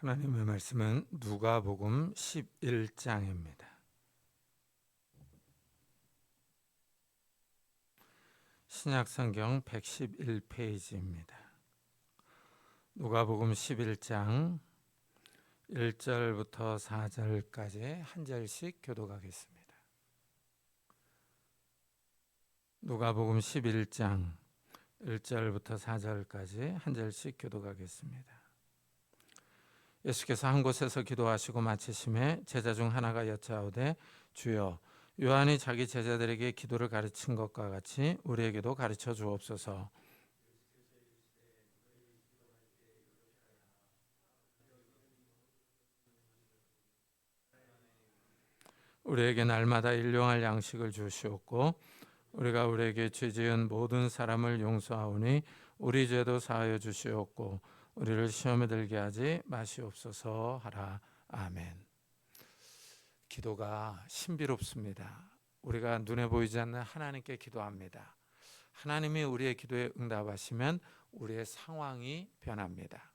하나님의 말씀은 누가복음 11장입니다. 신약성경 111페이지입니다. 누가복음 11장 1절부터 4절까지 한 절씩 교독하겠습니다. 누가복음 11장 1절부터 4절까지 한 절씩 교독하겠습니다. 예수께서 한 곳에서 기도하시고 마치심에 제자 중 하나가 여짜오되 주여 요한이 자기 제자들에게 기도를 가르친 것과 같이 우리에게도 가르쳐 주옵소서. 우리에게 날마다 일용할 양식을 주시옵고 우리가 우리에게 죄 지은 모든 사람을 용서하오니 우리 죄도 사하여 주시옵고 우리를 시험에 들게 하지 마시옵소서 하라. 아멘. 기도가 신비롭습니다. 우리가 눈에 보이지 않는 하나님께 기도합니다. 하나님이 우리의 기도에 응답하시면 우리의 상황이 변합니다.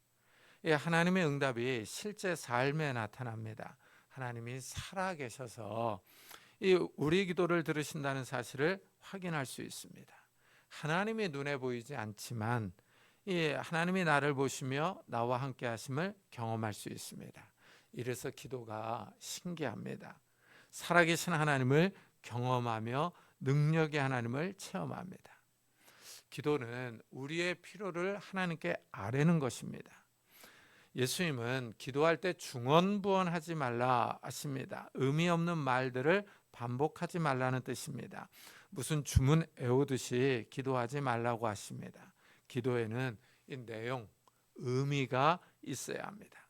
이 하나님의 응답이 실제 삶에 나타납니다. 하나님이 살아계셔서 우리 기도를 들으신다는 사실을 확인할 수 있습니다. 하나님이 눈에 보이지 않지만 하나님이 나를 보시며 나와 함께 하심을 경험할 수 있습니다. 이래서 기도가 신기합니다. 살아계신 하나님을 경험하며 능력의 하나님을 체험합니다. 기도는 우리의 필요를 하나님께 아뢰는 것입니다. 예수님은 기도할 때 중언부언하지 말라 하십니다. 의미 없는 말들을 반복하지 말라는 뜻입니다. 무슨 주문 외우듯이 기도하지 말라고 하십니다. 기도에는 이 내용, 의미가 있어야 합니다.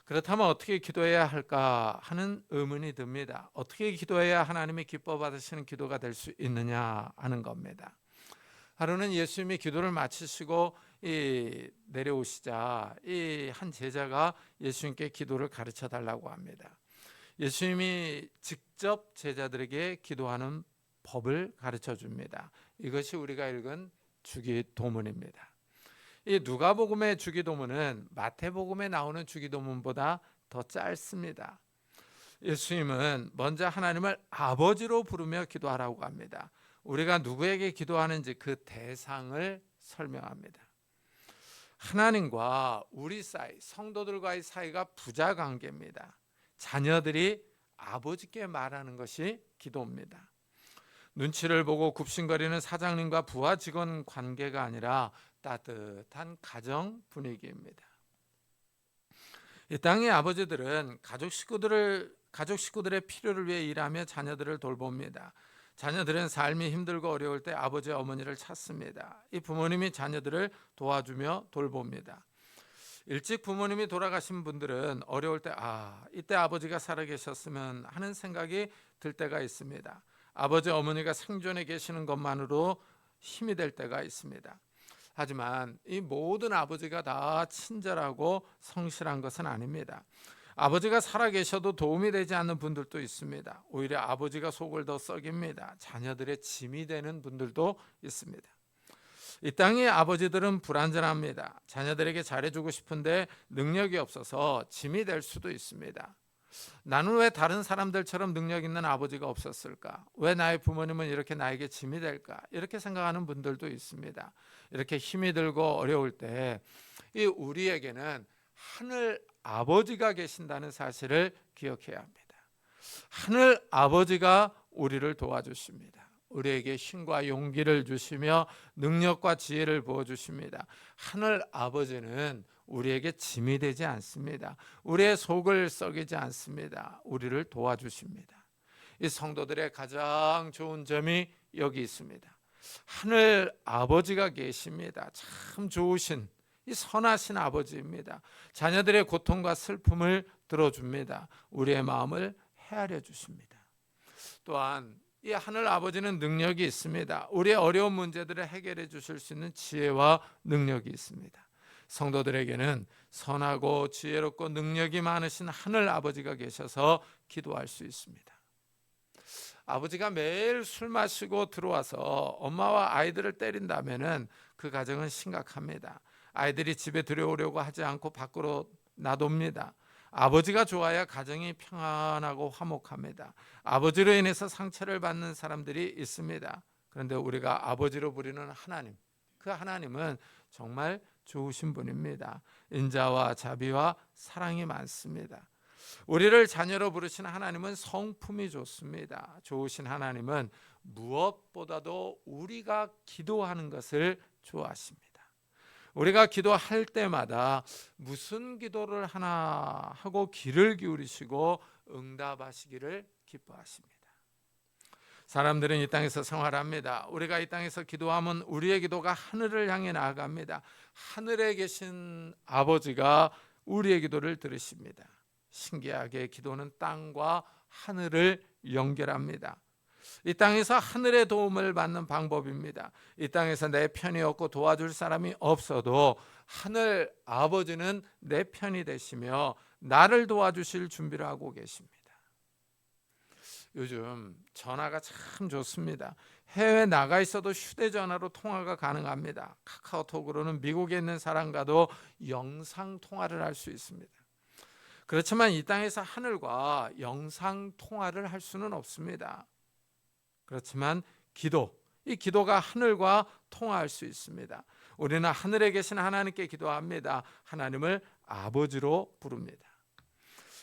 그렇다면 어떻게 기도해야 할까 하는 의문이 듭니다. 어떻게 기도해야 하나님이 기뻐 받으시는 기도가 될 수 있느냐 하는 겁니다. 하루는 예수님이 기도를 마치시고 내려오시자 한 제자가 예수님께 기도를 가르쳐 달라고 합니다. 예수님이 직접 제자들에게 기도하는 법을 가르쳐 줍니다. 이것이 우리가 읽은 주기도문입니다. 이 누가복음의 주기도문은 마태복음에 나오는 주기도문보다 더 짧습니다. 예수님은 먼저 하나님을 아버지로 부르며 기도하라고 합니다. 우리가 누구에게 기도하는지 그 대상을 설명합니다. 하나님과 우리 사이, 성도들과의 사이가 부자 관계입니다. 자녀들이 아버지께 말하는 것이 기도입니다. 눈치를 보고 굽신거리는 사장님과 부하 직원 관계가 아니라 따뜻한 가정 분위기입니다. 이 땅의 아버지들은 가족 식구들의 필요를 위해 일하며 자녀들을 돌봅니다. 자녀들은 삶이 힘들고 어려울 때 아버지 어머니를 찾습니다. 이 부모님이 자녀들을 도와주며 돌봅니다. 일찍 부모님이 돌아가신 분들은 어려울 때 이때 아버지가 살아계셨으면 하는 생각이 들 때가 있습니다. 아버지 어머니가 생존해 계시는 것만으로 힘이 될 때가 있습니다. 하지만 이 모든 아버지가 다 친절하고 성실한 것은 아닙니다. 아버지가 살아계셔도 도움이 되지 않는 분들도 있습니다. 오히려 아버지가 속을 더 썩입니다. 자녀들의 짐이 되는 분들도 있습니다. 이 땅의 아버지들은 불완전합니다. 자녀들에게 잘해주고 싶은데 능력이 없어서 짐이 될 수도 있습니다. 나는 왜 다른 사람들처럼 능력 있는 아버지가 없었을까? 왜 나의 부모님은 이렇게 나에게 짐이 될까? 이렇게 생각하는 분들도 있습니다. 이렇게 힘이 들고 어려울 때 우리에게는 하늘 아버지가 계신다는 사실을 기억해야 합니다. 하늘 아버지가 우리를 도와주십니다. 우리에게 힘과 용기를 주시며 능력과 지혜를 부어주십니다. 하늘 아버지는 우리에게 짐이 되지 않습니다. 우리의 속을 썩이지 않습니다. 우리를 도와주십니다. 이 성도들의 가장 좋은 점이 여기 있습니다. 하늘 아버지가 계십니다. 참 좋으신 이 선하신 아버지입니다. 자녀들의 고통과 슬픔을 들어줍니다. 우리의 마음을 헤아려 주십니다. 또한 이 하늘 아버지는 능력이 있습니다. 우리의 어려운 문제들을 해결해 주실 수 있는 지혜와 능력이 있습니다. 성도들에게는 선하고 지혜롭고 능력이 많으신 하늘 아버지가 계셔서 기도할 수 있습니다. 아버지가 매일 술 마시고 들어와서 엄마와 아이들을 때린다면 그 가정은 심각합니다. 아이들이 집에 들여오려고 하지 않고 밖으로 놔둡니다. 아버지가 좋아야 가정이 평안하고 화목합니다. 아버지로 인해서 상처를 받는 사람들이 있습니다. 그런데 우리가 아버지로 부르는 하나님, 그 하나님은 정말 좋으신 분입니다. 인자와 자비와 사랑이 많습니다. 우리를 자녀로 부르신 하나님은 성품이 좋습니다. 좋으신 하나님은 무엇보다도 우리가 기도하는 것을 좋아하십니다. 우리가 기도할 때마다 무슨 기도를 하나 하고 귀를 기울이시고 응답하시기를 기뻐하십니다. 사람들은 이 땅에서 생활합니다. 우리가 이 땅에서 기도하면 우리의 기도가 하늘을 향해 나아갑니다. 하늘에 계신 아버지가 우리의 기도를 들으십니다. 신기하게 기도는 땅과 하늘을 연결합니다. 이 땅에서 하늘의 도움을 받는 방법입니다. 이 땅에서 내 편이 없고 도와줄 사람이 없어도 하늘 아버지는 내 편이 되시며 나를 도와주실 준비를 하고 계십니다. 요즘 전화가 참 좋습니다. 해외 나가 있어도 휴대전화로 통화가 가능합니다. 카카오톡으로는 미국에 있는 사람과도 영상 통화를 할 수 있습니다. 그렇지만 이 땅에서 하늘과 영상 통화를 할 수는 없습니다. 그렇지만 이 기도가 하늘과 통화할 수 있습니다. 우리는 하늘에 계신 하나님께 기도합니다. 하나님을 아버지로 부릅니다.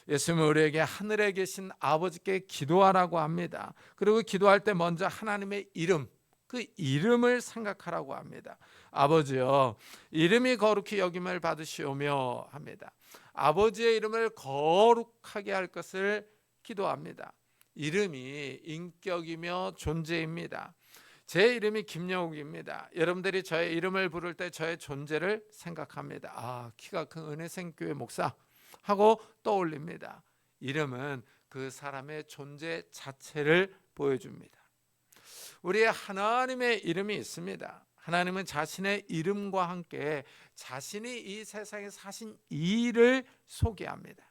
예수님은 우리에게 하늘에 계신 아버지께 기도하라고 합니다. 그리고 기도할 때 먼저 하나님의 이름, 그 이름을 생각하라고 합니다. 아버지여, 이름이 거룩히 여김을 받으시오며 합니다. 아버지의 이름을 거룩하게 할 것을 기도합니다. 이름이 인격이며 존재입니다. 제 이름이 김영욱입니다. 여러분들이 저의 이름을 부를 때 저의 존재를 생각합니다. 키가 큰 은혜생교회 목사 하고 떠올립니다. 이름은 그 사람의 존재 자체를 보여줍니다. 우리의 하나님의 이름이 있습니다. 하나님은 자신의 이름과 함께 자신이 이 세상에 사신 일을 소개합니다.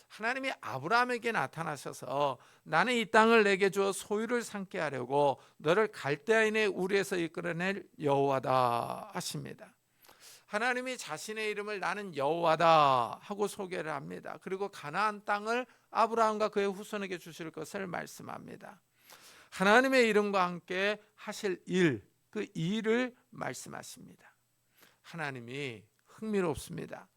하나님이 아브라함에게 나타나셔서 나는 이 땅을 내게 주어 소유를 삼게 하려고 너를 갈대아인의 우리에서 이끌어낼 여호와다 하십니다. 하나님이 자신의 이름을 나는 여호와다 하고 소개를 합니다. 그리고 가나안 땅을 아브라함과 그의 후손에게 주실 것을 말씀합니다. 하나님의 이름과 함께 하실 일, 그 일을 말씀하십니다. 하나님이 흥미롭습니다.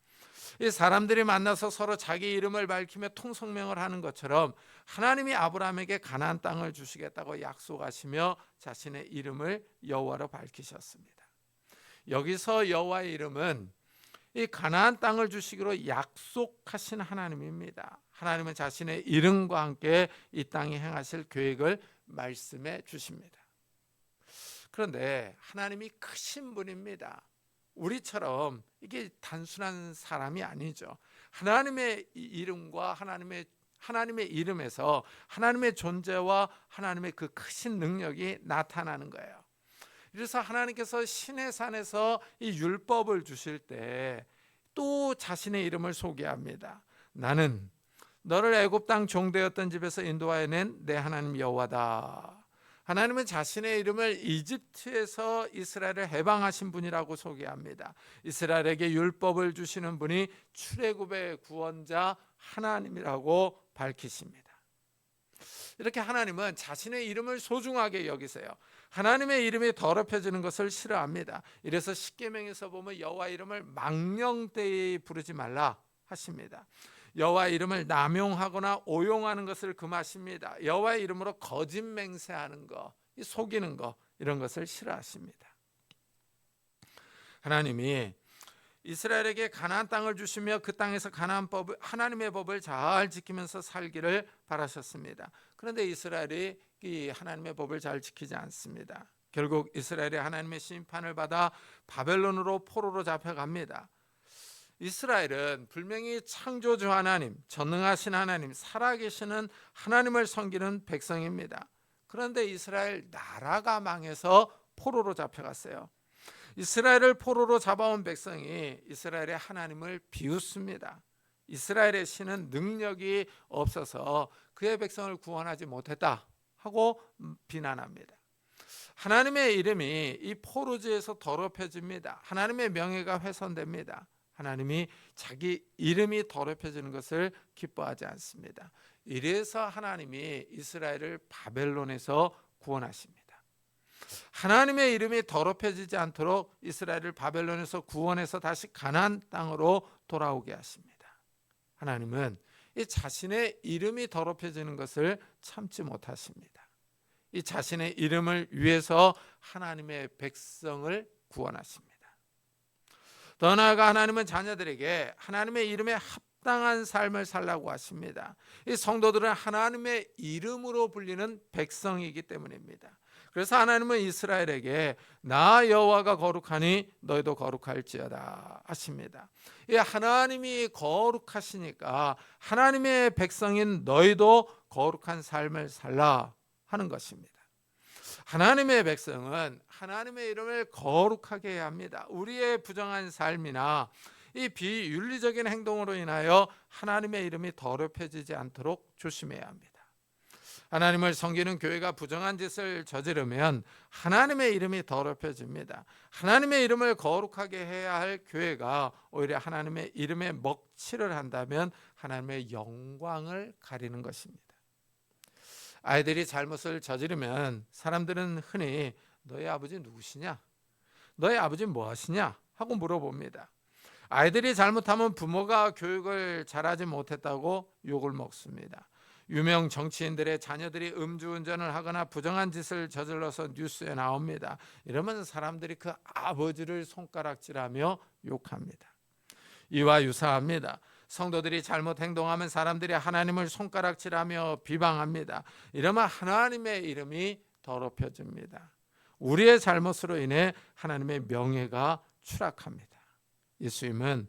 이 사람들이 만나서 서로 자기 이름을 밝히며 통성명을 하는 것처럼 하나님이 아브라함에게 가나안 땅을 주시겠다고 약속하시며 자신의 이름을 여호와로 밝히셨습니다. 여기서 여호와의 이름은 이 가나안 땅을 주시기로 약속하신 하나님입니다. 하나님은 자신의 이름과 함께 이 땅에 행하실 계획을 말씀해 주십니다. 그런데 하나님이 크신 분입니다. 우리처럼 이게 단순한 사람이 아니죠. 하나님의 이름과 하나님의 이름에서 하나님의 존재와 하나님의 그 크신 능력이 나타나는 거예요. 그래서 하나님께서 시내산에서 이 율법을 주실 때 또 자신의 이름을 소개합니다. 나는 너를 애굽 땅 종되었던 집에서 인도하여 낸 내 하나님 여호와다. 하나님은 자신의 이름을 이집트에서 이스라엘을 해방하신 분이라고 소개합니다. 이스라엘에게 율법을 주시는 분이 출애굽의 구원자 하나님이라고 밝히십니다. 이렇게 하나님은 자신의 이름을 소중하게 여기세요. 하나님의 이름이 더럽혀지는 것을 싫어합니다. 이래서 십계명에서 보면 여호와 이름을 망령되이 부르지 말라 하십니다. 여호와 이름을 남용하거나 오용하는 것을 금하십니다. 여호와의 이름으로 거짓 맹세하는 거, 속이는 거, 이런 것을 싫어하십니다. 하나님이 이스라엘에게 가나안 땅을 주시며 그 땅에서 하나님의 법을 잘 지키면서 살기를 바라셨습니다. 그런데 이스라엘이 이 하나님의 법을 잘 지키지 않습니다. 결국 이스라엘이 하나님의 심판을 받아 바벨론으로 포로로 잡혀갑니다. 이스라엘은 분명히 창조주 하나님, 전능하신 하나님, 살아계시는 하나님을 섬기는 백성입니다. 그런데 이스라엘 나라가 망해서 포로로 잡혀갔어요. 이스라엘을 포로로 잡아온 백성이 이스라엘의 하나님을 비웃습니다. 이스라엘의 신은 능력이 없어서 그의 백성을 구원하지 못했다 하고 비난합니다. 하나님의 이름이 이 포로지에서 더럽혀집니다. 하나님의 명예가 훼손됩니다. 하나님이 자기 이름이 더럽혀지는 것을 기뻐하지 않습니다. 이래서 하나님이 이스라엘을 바벨론에서 구원하십니다. 하나님의 이름이 더럽혀지지 않도록 이스라엘을 바벨론에서 구원해서 다시 가나안 땅으로 돌아오게 하십니다. 하나님은 이 자신의 이름이 더럽혀지는 것을 참지 못하십니다. 이 자신의 이름을 위해서 하나님의 백성을 구원하십니다. 더 나아가 하나님은 자녀들에게 하나님의 이름에 합당한 삶을 살라고 하십니다. 이 성도들은 하나님의 이름으로 불리는 백성이기 때문입니다. 그래서 하나님은 이스라엘에게 나 여호와가 거룩하니 너희도 거룩할지어다 하십니다. 이 하나님이 거룩하시니까 하나님의 백성인 너희도 거룩한 삶을 살라 하는 것입니다. 하나님의 백성은 하나님의 이름을 거룩하게 해야 합니다. 우리의 부정한 삶이나 이 비윤리적인 행동으로 인하여 하나님의 이름이 더럽혀지지 않도록 조심해야 합니다. 하나님을 섬기는 교회가 부정한 짓을 저지르면 하나님의 이름이 더럽혀집니다. 하나님의 이름을 거룩하게 해야 할 교회가 오히려 하나님의 이름에 먹칠을 한다면 하나님의 영광을 가리는 것입니다. 아이들이 잘못을 저지르면 사람들은 흔히 너희 아버지 누구시냐? 너희 아버지 뭐 하시냐? 하고 물어봅니다. 아이들이 잘못하면 부모가 교육을 잘하지 못했다고 욕을 먹습니다. 유명 정치인들의 자녀들이 음주운전을 하거나 부정한 짓을 저질러서 뉴스에 나옵니다. 이러면 사람들이 그 아버지를 손가락질하며 욕합니다. 이와 유사합니다. 성도들이 잘못 행동하면 사람들이 하나님을 손가락질하며 비방합니다. 이러면 하나님의 이름이 더럽혀집니다. 우리의 잘못으로 인해 하나님의 명예가 추락합니다. 예수님은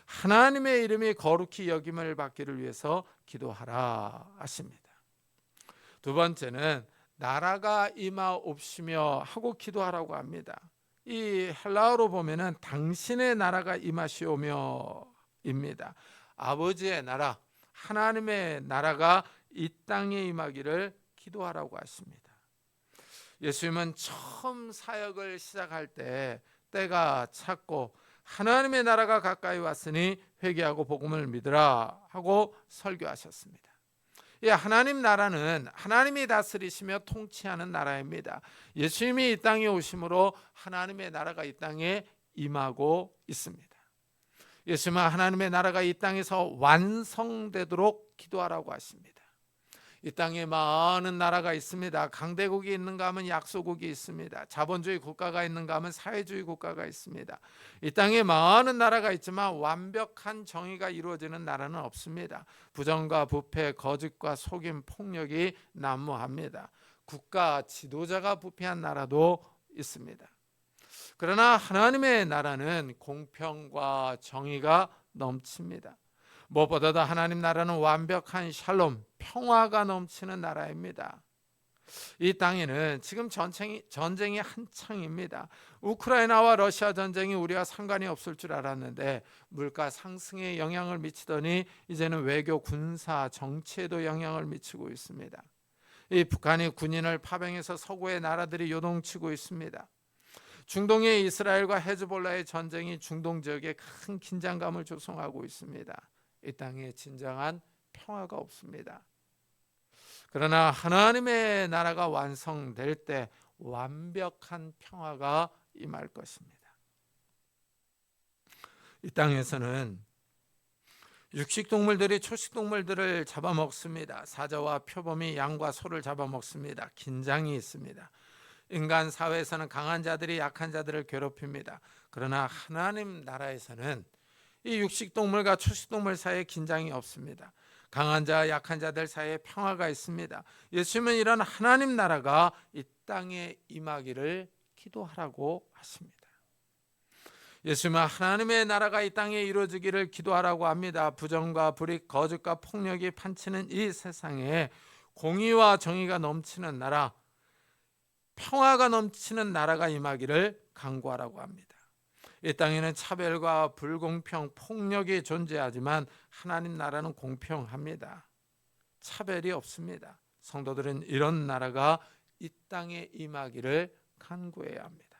하나님의 이름이 거룩히 여김을 받기를 위해서 기도하라 하십니다. 두 번째는 나라가 임하옵시며 하고 기도하라고 합니다. 이 헬라어로 보면은 당신의 나라가 임하시오며 입니다. 아버지의 나라, 하나님의 나라가 이 땅에 임하기를 기도하라고 하십니다. 예수님은 처음 사역을 시작할 때 때가 찼고 하나님의 나라가 가까이 왔으니 회개하고 복음을 믿으라 하고 설교하셨습니다. 이 하나님 나라는 하나님이 다스리시며 통치하는 나라입니다. 예수님이 이 땅에 오심으로 하나님의 나라가 이 땅에 임하고 있습니다. 예수님은 하나님의 나라가 이 땅에서 완성되도록 기도하라고 하십니다. 이 땅에 많은 나라가 있습니다. 강대국이 있는가 하면 약소국이 있습니다. 자본주의 국가가 있는가 하면 사회주의 국가가 있습니다. 이 땅에 많은 나라가 있지만 완벽한 정의가 이루어지는 나라는 없습니다. 부정과 부패, 거짓과 속임, 폭력이 난무합니다. 국가 지도자가 부패한 나라도 있습니다. 그러나 하나님의 나라는 공평과 정의가 넘칩니다. 무엇보다도 하나님 나라는 완벽한 샬롬, 평화가 넘치는 나라입니다. 이 땅에는 지금 전쟁이 한창입니다. 우크라이나와 러시아 전쟁이 우리와 상관이 없을 줄 알았는데 물가 상승에 영향을 미치더니 이제는 외교, 군사, 정치에도 영향을 미치고 있습니다. 이 북한이 군인을 파병해서 서구의 나라들이 요동치고 있습니다. 중동의 이스라엘과 헤즈볼라의 전쟁이 중동 지역에 큰 긴장감을 조성하고 있습니다. 이 땅에 진정한 평화가 없습니다. 그러나 하나님의 나라가 완성될 때 완벽한 평화가 임할 것입니다. 이 땅에서는 육식동물들이 초식동물들을 잡아먹습니다. 사자와 표범이 양과 소를 잡아먹습니다. 긴장이 있습니다. 인간 사회에서는 강한 자들이 약한 자들을 괴롭힙니다. 그러나 하나님 나라에서는 이 육식동물과 초식동물 사이에 긴장이 없습니다. 강한 자, 약한 자들 사이에 평화가 있습니다. 예수님은 이런 하나님 나라가 이 땅에 임하기를 기도하라고 하십니다. 예수님은 하나님의 나라가 이 땅에 이루어지기를 기도하라고 합니다. 부정과 불의, 거짓과 폭력이 판치는 이 세상에 공의와 정의가 넘치는 나라, 평화가 넘치는 나라가 임하기를 간구하라고 합니다. 이 땅에는 차별과 불공평, 폭력이 존재하지만 하나님 나라는 공평합니다. 차별이 없습니다. 성도들은 이런 나라가 이 땅에 임하기를 간구해야 합니다.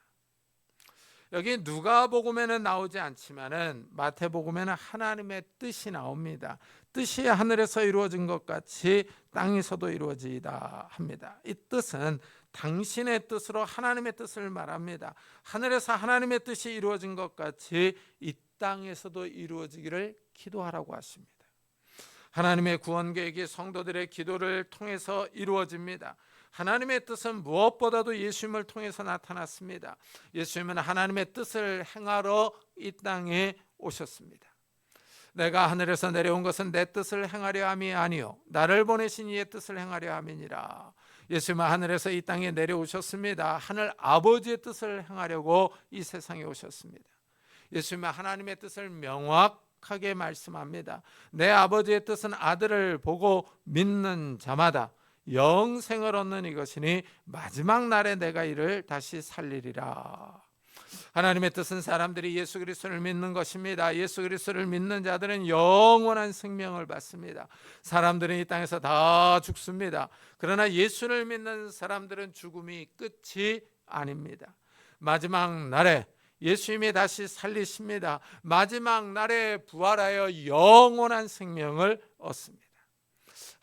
여기 누가복음에는 나오지 않지만은 마태복음에는 하나님의 뜻이 나옵니다. 뜻이 하늘에서 이루어진 것 같이 땅에서도 이루어지이다 합니다. 이 뜻은 당신의 뜻으로 하나님의 뜻을 말합니다. 하늘에서 하나님의 뜻이 이루어진 것 같이 이 땅에서도 이루어지기를 기도하라고 하십니다. 하나님의 구원 계획이 성도들의 기도를 통해서 이루어집니다. 하나님의 뜻은 무엇보다도 예수님을 통해서 나타났습니다. 예수님은 하나님의 뜻을 행하러 이 땅에 오셨습니다. 내가 하늘에서 내려온 것은 내 뜻을 행하려 함이 아니요 나를 보내신 이의 뜻을 행하려 함이니라. 예수님은 하늘에서 이 땅에 내려오셨습니다. 하늘 아버지의 뜻을 행하려고 이 세상에 오셨습니다. 예수님은 하나님의 뜻을 명확하게 말씀합니다. 내 아버지의 뜻은 아들을 보고 믿는 자마다 영생을 얻는 이것이니 마지막 날에 내가 이를 다시 살리리라. 하나님의 뜻은 사람들이 예수 그리스도를 믿는 것입니다. 예수 그리스도를 믿는 자들은 영원한 생명을 받습니다. 사람들은 이 땅에서 다 죽습니다. 그러나 예수를 믿는 사람들은 죽음이 끝이 아닙니다. 마지막 날에 예수님이 다시 살리십니다. 마지막 날에 부활하여 영원한 생명을 얻습니다.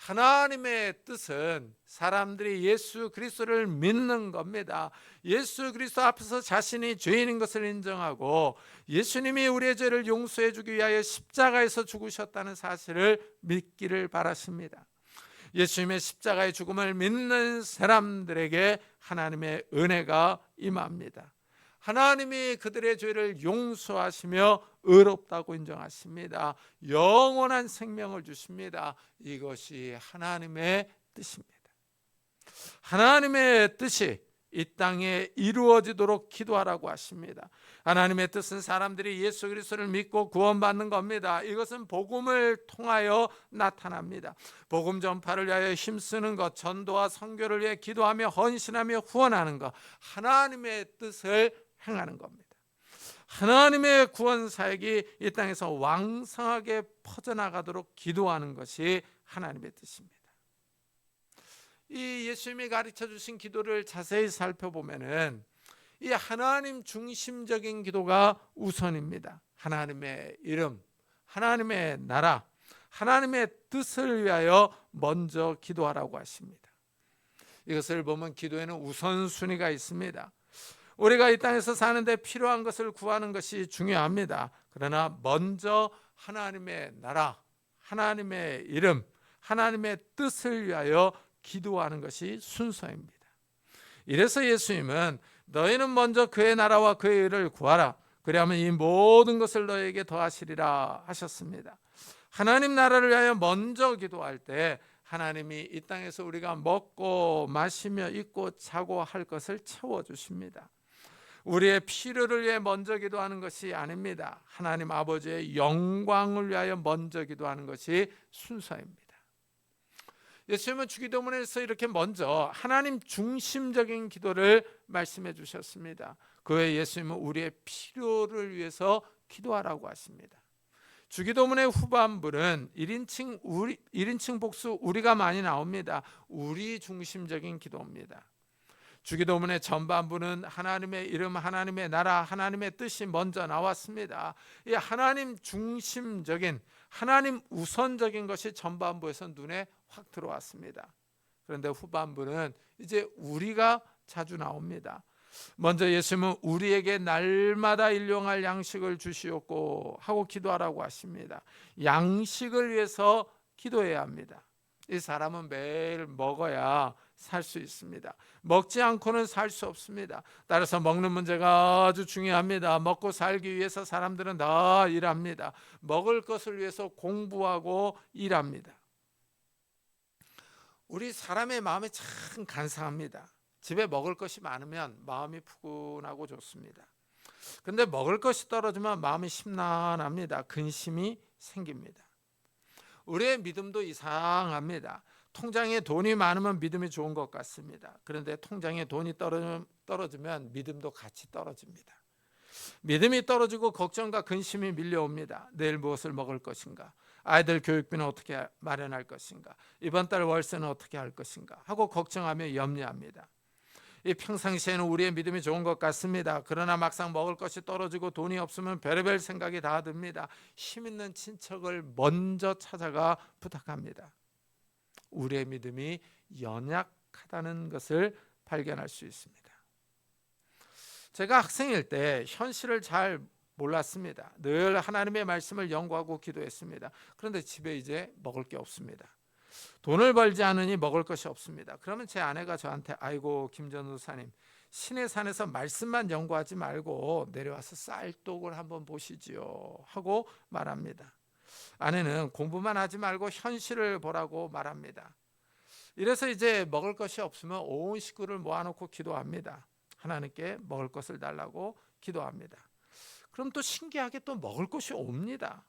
하나님의 뜻은 사람들이 예수 그리스도를 믿는 겁니다. 예수 그리스도 앞에서 자신이 죄인인 것을 인정하고 예수님이 우리의 죄를 용서해 주기 위하여 십자가에서 죽으셨다는 사실을 믿기를 바라십니다. 예수님의 십자가의 죽음을 믿는 사람들에게 하나님의 은혜가 임합니다. 하나님이 그들의 죄를 용서하시며 의롭다고 인정하십니다. 영원한 생명을 주십니다. 이것이 하나님의 뜻입니다. 하나님의 뜻이 이 땅에 이루어지도록 기도하라고 하십니다. 하나님의 뜻은 사람들이 예수 그리스도를 믿고 구원받는 겁니다. 이것은 복음을 통하여 나타납니다. 복음 전파를 위하여 힘쓰는 것, 전도와 선교를 위해 기도하며 헌신하며 후원하는 것, 하나님의 뜻을 행하는 겁니다. 하나님의 구원 사역이 이 땅에서 왕성하게 퍼져나가도록 기도하는 것이 하나님의 뜻입니다. 이 예수님이 가르쳐 주신 기도를 자세히 살펴보면은 이 하나님 중심적인 기도가 우선입니다. 하나님의 이름, 하나님의 나라, 하나님의 뜻을 위하여 먼저 기도하라고 하십니다. 이것을 보면 기도에는 우선순위가 있습니다. 우리가 이 땅에서 사는데 필요한 것을 구하는 것이 중요합니다. 그러나 먼저 하나님의 나라, 하나님의 이름, 하나님의 뜻을 위하여 기도하는 것이 순서입니다. 이래서 예수님은 너희는 먼저 그의 나라와 그의 의를 구하라. 그리하면 이 모든 것을 너희에게 더하시리라 하셨습니다. 하나님 나라를 위하여 먼저 기도할 때 하나님이 이 땅에서 우리가 먹고 마시며 입고 자고 할 것을 채워주십니다. 우리의 필요를 위해 먼저 기도하는 것이 아닙니다. 하나님 아버지의 영광을 위하여 먼저 기도하는 것이 순서입니다. 예수님은 주기도문에서 이렇게 먼저 하나님 중심적인 기도를 말씀해 주셨습니다. 그 외에 예수님은 우리의 필요를 위해서 기도하라고 하십니다. 주기도문의 후반부는 1인칭 복수 우리가 많이 나옵니다. 우리 중심적인 기도입니다. 주기도문의 전반부는 하나님의 이름, 하나님의 나라, 하나님의 뜻이 먼저 나왔습니다. 이 하나님 중심적인, 하나님 우선적인 것이 전반부에서 눈에 확 들어왔습니다. 그런데 후반부는 이제 우리가 자주 나옵니다. 먼저 예수님은 우리에게 날마다 일용할 양식을 주시옵고 하고 기도하라고 하십니다. 양식을 위해서 기도해야 합니다. 이 사람은 매일 먹어야 살 수 있습니다. 먹지 않고는 살 수 없습니다. 따라서 먹는 문제가 아주 중요합니다. 먹고 살기 위해서 사람들은 다 일합니다. 먹을 것을 위해서 공부하고 일합니다. 우리 사람의 마음이 참 간사합니다. 집에 먹을 것이 많으면 마음이 푸근하고 좋습니다. 그런데 먹을 것이 떨어지면 마음이 심란합니다. 근심이 생깁니다. 우리의 믿음도 이상합니다. 통장에 돈이 많으면 믿음이 좋은 것 같습니다. 그런데 통장에 돈이 떨어지면 믿음도 같이 떨어집니다. 믿음이 떨어지고 걱정과 근심이 밀려옵니다. 내일 무엇을 먹을 것인가? 아이들 교육비는 어떻게 마련할 것인가? 이번 달 월세는 어떻게 할 것인가? 하고 걱정하며 염려합니다. 이 평상시에는 우리의 믿음이 좋은 것 같습니다. 그러나 막상 먹을 것이 떨어지고 돈이 없으면 별의별 생각이 다 듭니다. 힘 있는 친척을 먼저 찾아가 부탁합니다. 우리의 믿음이 연약하다는 것을 발견할 수 있습니다. 제가 학생일 때 현실을 잘 몰랐습니다. 늘 하나님의 말씀을 연구하고 기도했습니다. 그런데 집에 이제 먹을 게 없습니다. 돈을 벌지 않으니 먹을 것이 없습니다. 그러면 제 아내가 저한테 아이고 김 전도사님, 신의 산에서 말씀만 연구하지 말고 내려와서 쌀독을 한번 보시지요 하고 말합니다. 아내는 공부만 하지 말고 현실을 보라고 말합니다. 이래서 이제 먹을 것이 없으면 온 식구를 모아놓고 기도합니다. 하나님께 먹을 것을 달라고 기도합니다. 그럼 또 신기하게 또 먹을 것이 옵니다.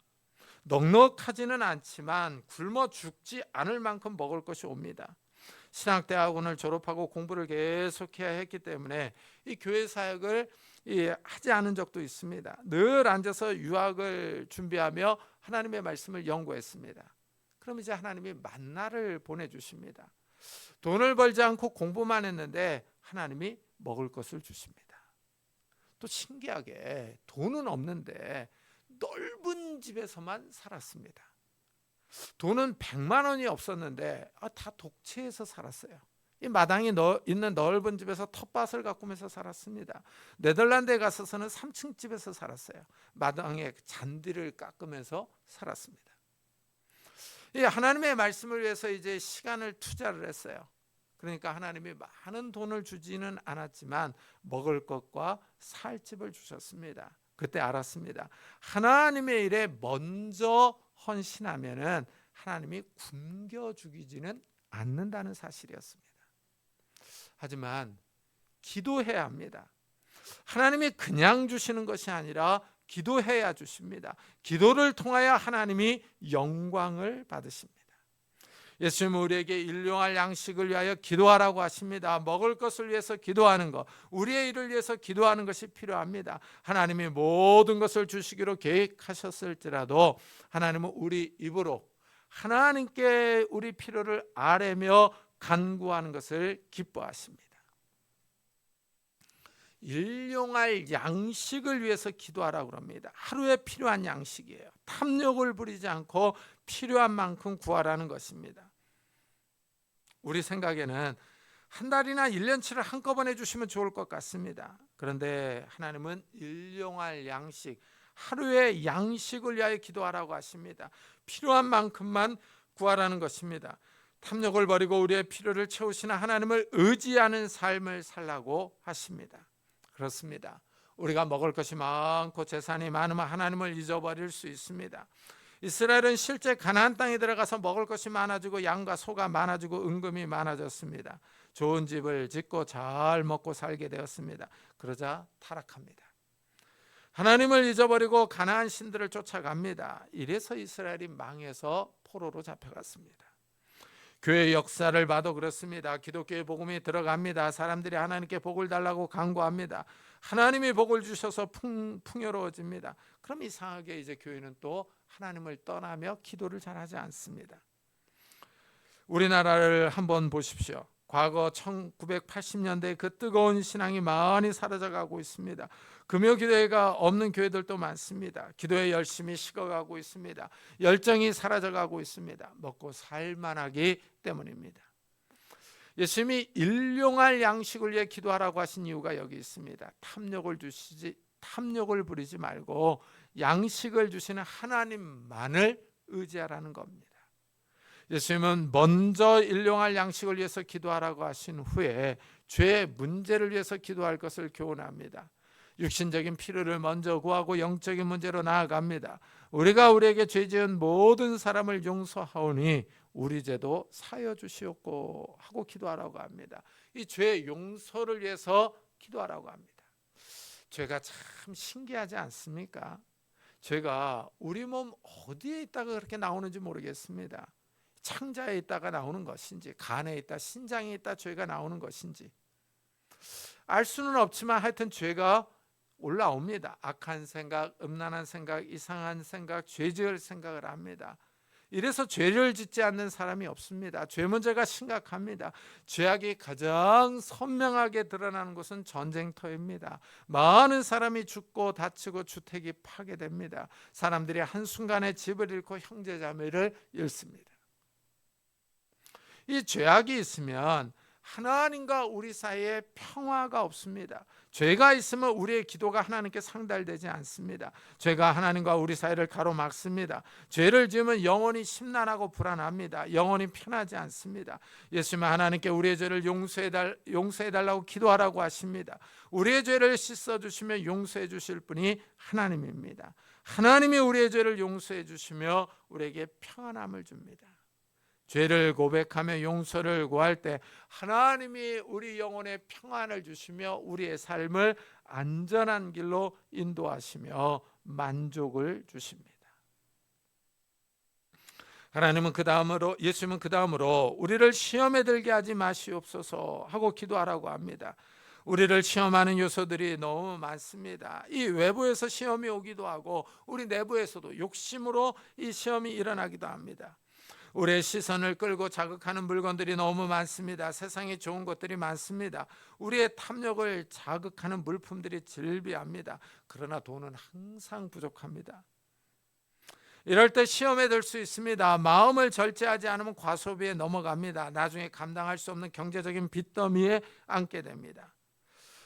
넉넉하지는 않지만 굶어 죽지 않을 만큼 먹을 것이 옵니다. 신학대학원을 졸업하고 공부를 계속해야 했기 때문에 이 교회 사역을 하지 않은 적도 있습니다. 늘 앉아서 유학을 준비하며 하나님의 말씀을 연구했습니다. 그럼 이제 하나님이 만나를 보내주십니다. 돈을 벌지 않고 공부만 했는데 하나님이 먹을 것을 주십니다. 또 신기하게 돈은 없는데 넓은 집에서만 살았습니다. 돈은 100만 원이 없었는데 다 독채에서 살았어요. 이 마당이 있는 넓은 집에서 텃밭을 가꾸면서 살았습니다. 네덜란드에 가서는 3층 집에서 살았어요. 마당에 잔디를 깎으면서 살았습니다. 하나님의 말씀을 위해서 이제 시간을 투자를 했어요. 그러니까 하나님이 많은 돈을 주지는 않았지만 먹을 것과 살 집을 주셨습니다. 그때 알았습니다. 하나님의 일에 먼저 헌신하면은 하나님이 굶겨 죽이지는 않는다는 사실이었습니다. 하지만 기도해야 합니다. 하나님이 그냥 주시는 것이 아니라 기도해야 주십니다. 기도를 통하여 하나님이 영광을 받으십니다. 예수님은 우리에게 일용할 양식을 위하여 기도하라고 하십니다. 먹을 것을 위해서 기도하는 것, 우리의 일을 위해서 기도하는 것이 필요합니다. 하나님이 모든 것을 주시기로 계획하셨을지라도 하나님은 우리 입으로 하나님께 우리 필요를 아뢰며 간구하는 것을 기뻐하십니다. 일용할 양식을 위해서 기도하라고 합니다. 하루에 필요한 양식이에요. 탐욕을 부리지 않고 필요한 만큼 구하라는 것입니다. 우리 생각에는 한 달이나 1년치를 한꺼번에 주시면 좋을 것 같습니다. 그런데 하나님은 일용할 양식, 하루의 양식을 위하여 기도하라고 하십니다. 필요한 만큼만 구하라는 것입니다. 탐욕을 버리고 우리의 필요를 채우시는 하나님을 의지하는 삶을 살라고 하십니다. 그렇습니다. 우리가 먹을 것이 많고 재산이 많으면 하나님을 잊어버릴 수 있습니다. 이스라엘은 실제 가나안 땅에 들어가서 먹을 것이 많아지고 양과 소가 많아지고 은금이 많아졌습니다. 좋은 집을 짓고 잘 먹고 살게 되었습니다. 그러자 타락합니다. 하나님을 잊어버리고 가나안 신들을 쫓아갑니다. 이래서 이스라엘이 망해서 포로로 잡혀갔습니다. 교회 역사를 봐도 그렇습니다. 기독교의 복음이 들어갑니다. 사람들이 하나님께 복을 달라고 간구합니다. 하나님이 복을 주셔서 풍요로워집니다. 그럼 이상하게 이제 교회는 또 하나님을 떠나며 기도를 잘하지 않습니다. 우리나라를 한번 보십시오. 과거 1980년대 그 뜨거운 신앙이 많이 사라져가고 있습니다. 금요기도회가 없는 교회들도 많습니다. 기도에 열심히 식어가고 있습니다. 열정이 사라져가고 있습니다. 먹고 살만하기 때문입니다. 예수님이 일용할 양식을 위해 기도하라고 하신 이유가 여기 있습니다. 탐욕을 부리지 말고 양식을 주시는 하나님만을 의지하라는 겁니다. 예수님은 먼저 일용할 양식을 위해서 기도하라고 하신 후에 죄의 문제를 위해서 기도할 것을 교훈합니다. 육신적인 필요를 먼저 구하고 영적인 문제로 나아갑니다. 우리가 우리에게 죄 지은 모든 사람을 용서하오니 우리 죄도 사여 주시옵고 하고 기도하라고 합니다. 이 죄의 용서를 위해서 기도하라고 합니다. 죄가 참 신기하지 않습니까? 죄가 우리 몸 어디에 있다가 그렇게 나오는지 모르겠습니다. 창자에 있다가 나오는 것인지, 간에 있다, 신장에 있다 죄가 나오는 것인지 알 수는 없지만 하여튼 죄가 올라옵니다. 악한 생각, 음란한 생각, 이상한 생각, 죄 지을 생각을 합니다. 이래서 죄를 짓지 않는 사람이 없습니다. 죄 문제가 심각합니다. 죄악이 가장 선명하게 드러나는 곳은 전쟁터입니다. 많은 사람이 죽고 다치고 주택이 파괴됩니다. 사람들이 한순간에 집을 잃고 형제자매를 잃습니다. 이 죄악이 있으면 하나님과 우리 사이에 평화가 없습니다. 죄가 있으면 우리의 기도가 하나님께 상달되지 않습니다. 죄가 하나님과 우리 사이를 가로막습니다. 죄를 지으면 영혼이 심란하고 불안합니다. 영혼이 편하지 않습니다. 예수님은 하나님께 우리의 죄를 용서해달라고 기도하라고 하십니다. 우리의 죄를 씻어주시며 용서해 주실 분이 하나님입니다. 하나님이 우리의 죄를 용서해 주시며 우리에게 평안함을 줍니다. 죄를 고백하며 용서를 구할 때 하나님이 우리 영혼에 평안을 주시며 우리의 삶을 안전한 길로 인도하시며 만족을 주십니다. 예수님은 그 다음으로 우리를 시험에 들게 하지 마시옵소서 하고 기도하라고 합니다. 우리를 시험하는 요소들이 너무 많습니다. 이 외부에서 시험이 오기도 하고 우리 내부에서도 욕심으로 이 시험이 일어나기도 합니다. 우리의 시선을 끌고 자극하는 물건들이 너무 많습니다. 세상에 좋은 것들이 많습니다. 우리의 탐욕을 자극하는 물품들이 즐비합니다. 그러나 돈은 항상 부족합니다. 이럴 때 시험에 들 수 있습니다. 마음을 절제하지 않으면 과소비에 넘어갑니다. 나중에 감당할 수 없는 경제적인 빚더미에 앉게 됩니다.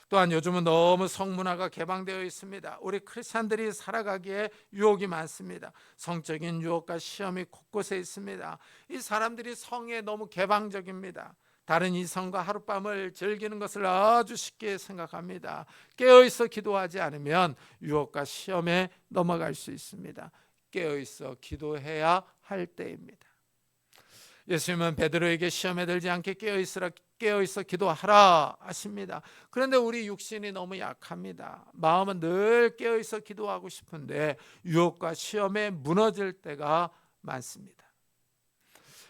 또한 요즘은 너무 성문화가 개방되어 있습니다. 우리 크리스찬들이 살아가기에 유혹이 많습니다. 성적인 유혹과 시험이 곳곳에 있습니다. 이 사람들이 성에 너무 개방적입니다. 다른 이성과 하룻밤을 즐기는 것을 아주 쉽게 생각합니다. 깨어있어 기도하지 않으면 유혹과 시험에 넘어갈 수 있습니다. 깨어있어 기도해야 할 때입니다. 예수님은 베드로에게 시험에 들지 않게 깨어있어 기도하라 하십니다. 그런데 우리 육신이 너무 약합니다. 마음은 늘 깨어있어 기도하고 싶은데 유혹과 시험에 무너질 때가 많습니다.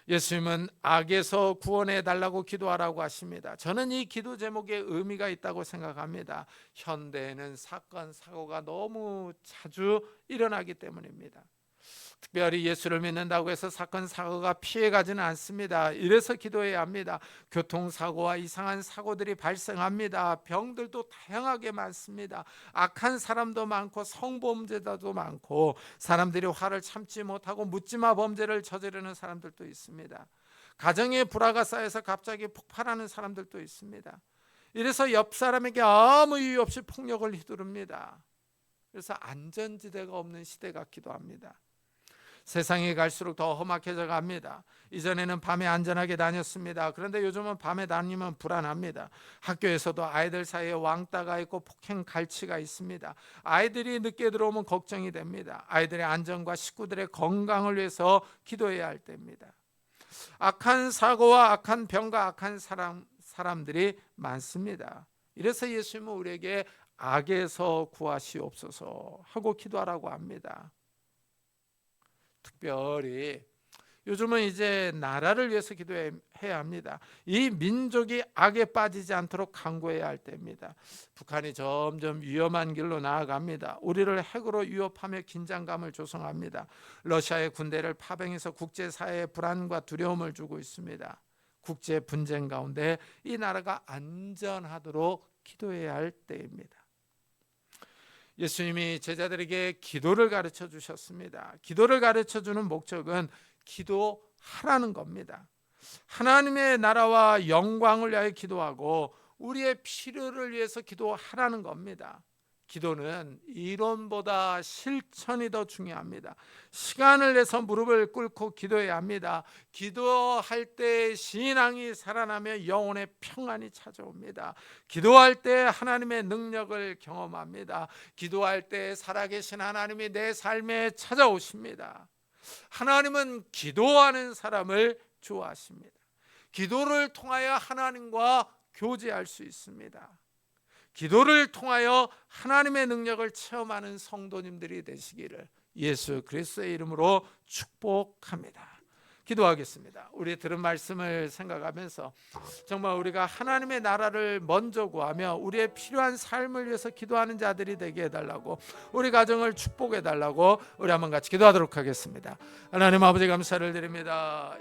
예수님은 악에서 구원해 달라고 기도하라고 하십니다. 저는 이 기도 제목에 의미가 있다고 생각합니다. 현대에는 사건, 사고가 너무 자주 일어나기 때문입니다. 특별히 예수를 믿는다고 해서 사건 사고가 피해가지는 않습니다. 이래서 기도해야 합니다. 교통사고와 이상한 사고들이 발생합니다. 병들도 다양하게 많습니다. 악한 사람도 많고 성범죄자도 많고 사람들이 화를 참지 못하고 묻지마 범죄를 저지르는 사람들도 있습니다. 가정에 불화가 쌓여서 갑자기 폭발하는 사람들도 있습니다. 이래서 옆 사람에게 아무 이유 없이 폭력을 휘두릅니다. 그래서 안전지대가 없는 시대 같기도 합니다. 세상이 갈수록 더 험악해져 갑니다. 이전에는 밤에 안전하게 다녔습니다. 그런데 요즘은 밤에 다니면 불안합니다. 학교에서도 아이들 사이에 왕따가 있고 폭행 갈취가 있습니다. 아이들이 늦게 들어오면 걱정이 됩니다. 아이들의 안전과 식구들의 건강을 위해서 기도해야 할 때입니다. 악한 사고와 악한 병과 악한 사람들이 많습니다. 이래서 예수님은 우리에게 악에서 구하시옵소서 하고 기도하라고 합니다. 특별히 요즘은 이제 나라를 위해서 기도해야 합니다. 이 민족이 악에 빠지지 않도록 강구해야 할 때입니다. 북한이 점점 위험한 길로 나아갑니다. 우리를 핵으로 위협하며 긴장감을 조성합니다. 러시아의 군대를 파병해서 국제사회에 불안과 두려움을 주고 있습니다. 국제 분쟁 가운데 이 나라가 안전하도록 기도해야 할 때입니다. 예수님이 제자들에게 기도를 가르쳐 주셨습니다. 기도를 가르쳐 주는 목적은 기도하라는 겁니다. 하나님의 나라와 영광을 위하여 기도하고 우리의 필요를 위해서 기도하라는 겁니다. 기도는 이론보다 실천이 더 중요합니다. 시간을 내서 무릎을 꿇고 기도해야 합니다. 기도할 때 신앙이 살아나며 영혼의 평안이 찾아옵니다. 기도할 때 하나님의 능력을 경험합니다. 기도할 때 살아계신 하나님이 내 삶에 찾아오십니다. 하나님은 기도하는 사람을 좋아하십니다. 기도를 통하여 하나님과 교제할 수 있습니다. 기도를 통하여 하나님의 능력을 체험하는 성도님들이 되시기를 예수 그리스도의 이름으로 축복합니다. 기도하겠습니다. 우리 들은 말씀을 생각하면서 정말 우리가 하나님의 나라를 먼저 구하며 우리의 필요한 삶을 위해서 기도하는 자들이 되게 해달라고, 우리 가정을 축복해 달라고 우리 한번 같이 기도하도록 하겠습니다. 하나님 아버지 감사를 드립니다.